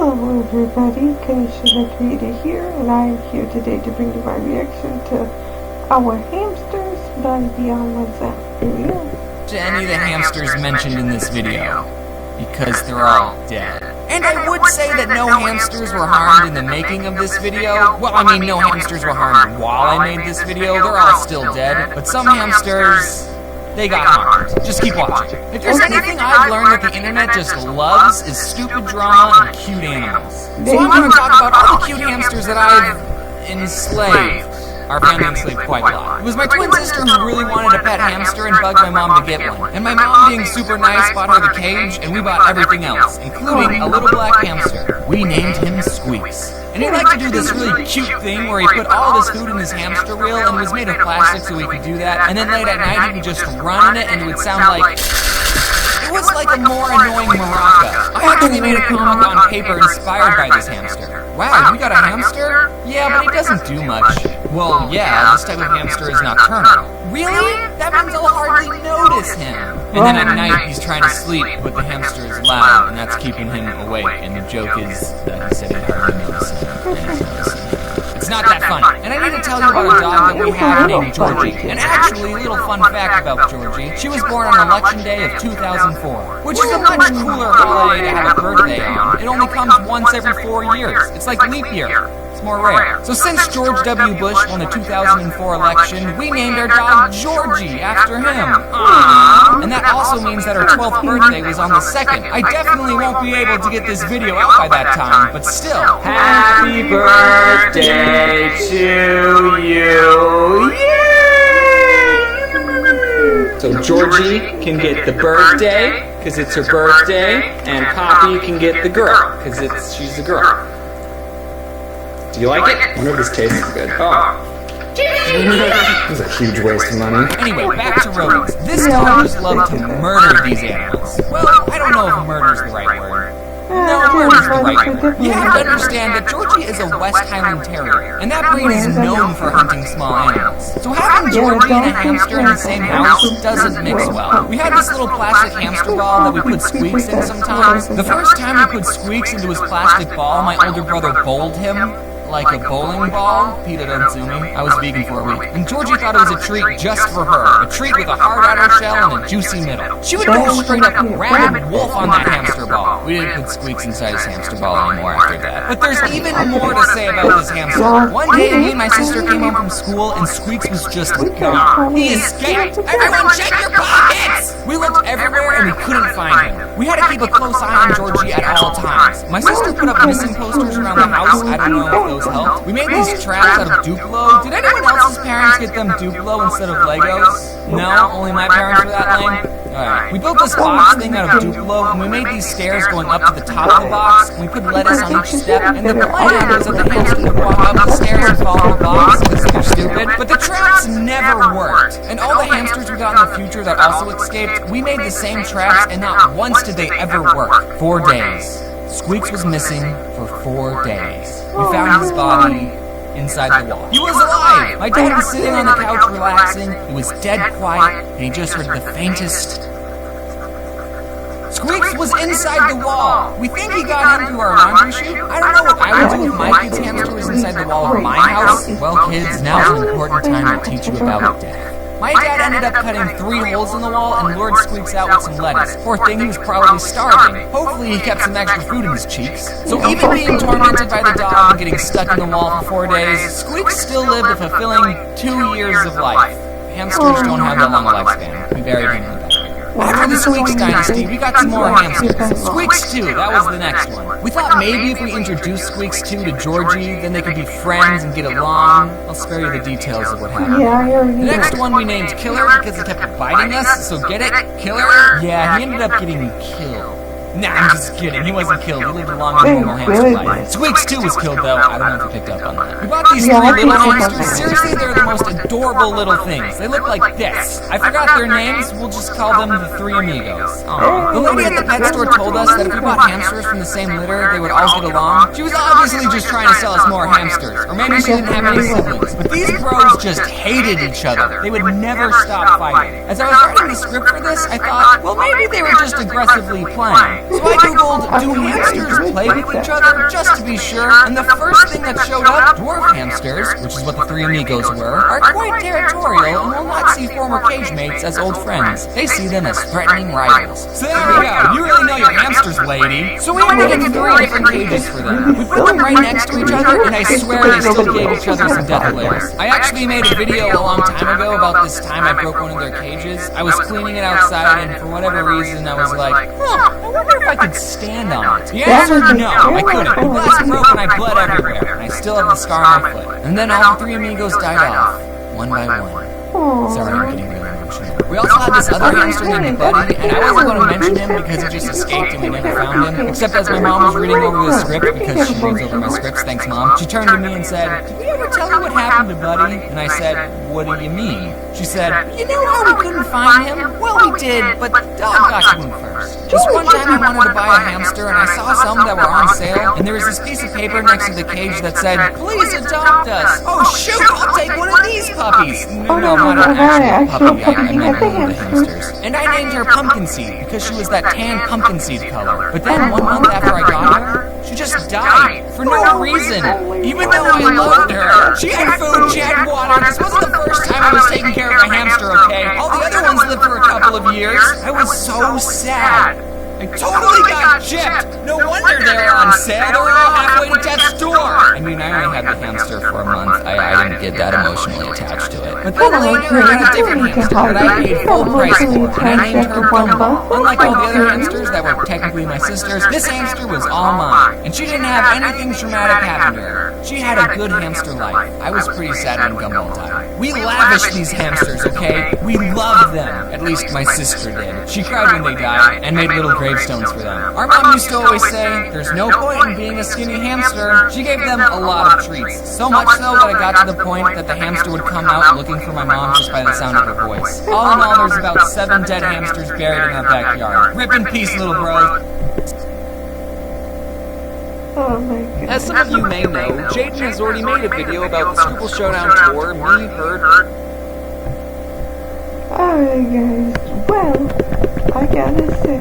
Hello everybody, Kanisha Creator here, and I am here today to bring you my reaction to our hamsters by theodd1sout. Here we go. To any of the hamsters mentioned in this video, because they're all dead. And I would say that no hamsters were harmed in the making of this video. Well, I mean, no hamsters were harmed while I made this video. They're all still dead. But some hamsters, they got harmed. Just keep watching. If there's anything I've learned that the internet just loves, is stupid drama and cute animals. So I'm going to talk about all the cute hamsters that I've enslaved. Our family enslaved quite a lot. It was my twin sister who really wanted a pet hamster and bugged my mom to get one. And my mom, being super nice, bought her the cage, and we bought everything else, including a little black hamster. We named him Squeaks. And he liked to do this really cute thing where he put all of his food in his hamster wheel, and it was made of plastic so he could do that. And then late at night, he would just run in it, and it would sound like... It was like a more annoying maraca. I actually made a comic on paper inspired by this hamster. Wow, you got a hamster? Yeah, but he doesn't do much. Well, yeah, this type of hamster is nocturnal. Really? That means I'll hardly notice him. And then at night, he's trying to sleep, but the hamster is loud, and that's keeping him awake. And the joke is that he said he'd hardly notice him, and he's noticing him. It's not that funny. And I need to tell you about a dog that we have named Georgie. And actually, a little fun fact about Georgie. She was born on election day of 2004, which is a much cooler holiday to have a birthday on. It only comes once every 4 years. It's like leap year. It's more rare. So since George W. Bush won the 2004 election, we named our dog Georgie after him. Aww. And that also means that her 12th birthday was on the 2nd. I definitely won't be able to get this video out by that time, but still. Happy birthday to you. Yay! So Georgie can get the birthday, because it's her birthday, and Poppy can get the girl, because she's the girl. Do you like it? I wonder if this tastes good. Oh. This is a huge waste of money. Anyway, back to rodents. This dog just loved to murder these animals. Well, I don't know if murder's the right word. No, murder's the right word. You have to understand that Georgie is a West Highland Terrier, and that breed is known for hunting small animals. So having Georgie and a hamster in the same house doesn't mix well. We had this little plastic hamster ball that we put Squeaks in sometimes. The first time we put Squeaks into his plastic ball, my older brother bowled him like a bowling ball. theodd1sout. I was vegan for a week. And Georgie thought it was a treat just for her. A treat with a hard outer shell and a juicy middle. She would go straight up rabid wolf on that hamster ball. We didn't put Squeaks inside his hamster ball anymore after that. But there's even more to say about this hamster. One day, me and my sister came home from school and Squeaks was just gone. He escaped. Everyone check your pockets! We looked everywhere and we couldn't find him. We had to keep a close eye on Georgie at all times. My sister put up missing posters around the house. I don't know if those helped. We made these traps out of Duplo. Did anyone else's parents get them Duplo instead of Legos? No? Only my parents were that lame? Alright. We built this box thing out of Duplo, and we made these stairs going up to the top of the box, and we put lettuce on each step, and the plan was that the hamster would walk up the stairs and fall in the box, because they're stupid. But the traps never worked. And all the hamsters we got in the future that also escaped, we made the same traps, and not once did they ever work. 4 days. Squeaks was missing for 4 days. We found his body inside the wall. He was alive! My dad was sitting on the couch relaxing. He was dead quiet, and he just heard the faintest... Squeaks was inside the wall! We think he got in through our laundry chute. I don't know what I would do if my kid's hamster was inside the wall of my house. Well, kids, now's an important time to teach you about death. My dad ended up cutting 3 holes in the wall and lured Squeaks out with some lettuce. Poor thing, he was probably starving. Hopefully he kept some extra food in his cheeks. So even being tormented by the dog and getting stuck in the wall for 4 days, Squeaks still lived a fulfilling 2 years of life. Hamsters don't have that long a lifespan. We buried him in the backyard. After the Squeaks dynasty, we got some more hamsters. Squeaks 2, that was the next one. We thought maybe if we introduced Squeaks 2 to Georgie, then they could be friends and get along. I'll spare you the details of what happened. The next one we named Killer because he kept biting us, so get it? Killer? Yeah, he ended up getting killed. Nah, I'm just kidding. He wasn't killed. He lived a long normal hamster life. Squeaks 2 was killed, though. I don't know if you picked up on that. We bought these 3 little hamsters. Seriously, they're the most adorable little things. They look like this. I forgot their names. We'll just call them the 3 amigos. Aww. The lady at the pet store told us that if we bought hamsters from the same litter, they would all get along. She was obviously just trying to sell us more hamsters. Or maybe she didn't have any siblings. But these bros just hated each other. They would never stop fighting. As I was writing the script for this, I thought, well, maybe they were just aggressively playing. So I googled, do hamsters play with each other, just to be sure, and the first thing that showed up, dwarf hamsters, which is what the three amigos were, are quite territorial and will not see former cage mates as old friends. They see them as threatening rivals. So there we go, you really know your hamsters, lady. So we had to get 3 different cages for them. We put them right next to each other, and I swear they still gave each other some death glares. I actually made a video a long time ago about this time I broke one of their cages. I was cleaning it outside, and for whatever reason, I was like, I wonder if I could stand on it. The answer is no, I couldn't. The glass broke and I bled everywhere, and I still have the scar on my foot. And then all 3 amigos died off, one by one. Sorry, I'm getting really emotional. We also had this other hamster named Buddy, and I wasn't going to mention him because he just escaped and we never found him. Except as my mom was reading over the script, because she reads over my scripts, thanks mom, she turned to me and said, did we ever tell you what happened to Buddy? And I said, what do you mean? She said, you know how we couldn't find him? Well, we did, but the dog got to him first. This one time I wanted to buy a hamster, and I saw some that were on sale, and there was this piece of paper next to the cage that said, please adopt us. Oh shoot, I'll take one of these puppies. No, not an actual puppy, I meant one of the hamsters. And I named her Pumpkin Seed, because she was that tan pumpkin seed color. But then 1 month after I got her, she just died, for no reason, even though I loved her. She had food, she had water. This wasn't the first time I was taking care of a hamster, okay? All the other ones lived for a couple of years. I was so sad. I totally got gypped. No wonder they're on sale. They're all halfway to death's door. I mean, I only had the hamster for a month. I didn't get that emotionally attached to it. But then later, I got a different hamster that I paid full price for, and I named her Gumball. Unlike all the other hamsters that were technically my sisters, this hamster was all mine, and she didn't have anything traumatic happen to her. She had a good hamster life. I was pretty sad when Gumball died. We lavished these hamsters, okay? We loved them. At least my sister did. She cried when they died, and made little gravestones for them. Our mom used to always say, there's no point in being a skinny hamster. She gave them a lot of treats. So much so that I got to the point that the hamster would come out looking for my mom just by the sound of her voice. All in all, there's about 7 dead hamsters buried in our backyard. Rip in peace, little bro. Oh my goodness. As some of you may know, Jaden has already made a video about the Scoople Showdown tour, me, her. Alright guys, well, I gotta say,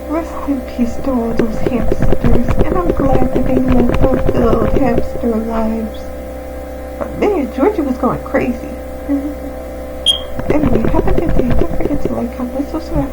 rest in peace to all those hamsters, and I'm glad that they lived fulfilled hamster lives. But man, Georgia was going crazy. Anyway, have a good day. Don't forget to like, comment, subscribe.